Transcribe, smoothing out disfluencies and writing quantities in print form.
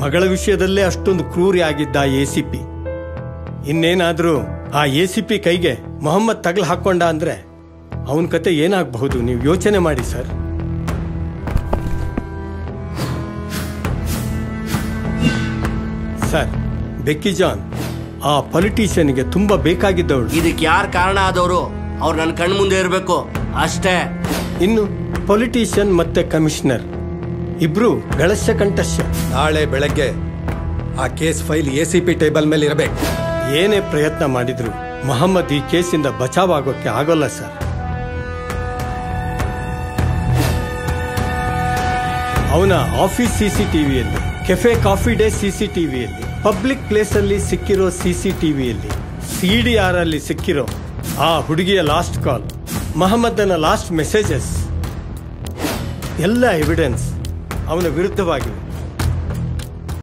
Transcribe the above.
ಮಗಳ ವಿಷಯದಲ್ಲೇ ಅಷ್ಟೊಂದು ಕ್ರೂರಿ ಆಗಿದ್ದ ACP ಇನ್ನೇನಾದ್ರೂ ಆ ACP ಕೈಗೆ ಮೊಹಮ್ಮದ್ ತಗಲ್ ಹಾಕೊಂಡ ಅಂದ್ರೆ ಅವನ ಕತೆ ಏನಾಗಬಹುದು ನೀವು ಯೋಚನೆ ಮಾಡಿ ಸರ್. ಸರ್, ಬೆಕ್ಕಿ ಜಾನ್ ಆ ಪೊಲಿಟಿಷಿಯನ್ಗೆ ತುಂಬಾ ಬೇಕಾಗಿದ್ದವಳು. ಇದಕ್ಕೆ ಯಾರು ಕಾರಣ ಆದವರು ಅವ್ರು ನನ್ನ ಕಣ್ಣು ಮುಂದೆ ಇರಬೇಕು ಅಷ್ಟೇ. ಇನ್ನು ಪೊಲಿಟಿಷಿಯನ್ ಮತ್ತೆ ಕಮಿಷನರ್ ಇಬ್ರು ಗಳಶ್ಯ ಕಂಠಶ್ಯ. ನಾಳೆ ಬೆಳಗ್ಗೆ ಆ ಕೇಸ್ ಫೈಲ್ ACP ಟೇಬಲ್ ಮೇಲೆ ಇರಬೇಕು. ಏನೇ ಪ್ರಯತ್ನ ಮಾಡಿದ್ರು ಮೊಹಮ್ಮದ್ ಈ ಕೇಸಿಂದ ಬಚಾವಾಗೋಕೆ ಆಗೋಲ್ಲ ಸರ್. ಅವನ ಆಫೀಸ್ CCTVಯಲ್ಲಿ, ಕೆಫೆ ಕಾಫಿ ಡೇ CCTVಯಲ್ಲಿ, ಪಬ್ಲಿಕ್ ಪ್ಲೇಸ್ ಅಲ್ಲಿ ಸಿಕ್ಕಿರೋ CCTVಯಲ್ಲಿ, CDR ಅಲ್ಲಿ ಸಿಕ್ಕಿರೋ ಆ ಹುಡುಗಿಯ ಲಾಸ್ಟ್ ಕಾಲ್, ಮೊಹಮ್ಮದನ ಲಾಸ್ಟ್ ಮೆಸೇಜಸ್ ಎಲ್ಲ ಎವಿಡೆನ್ಸ್ ಅವನ ವಿರುದ್ಧವಾಗಿವೆ.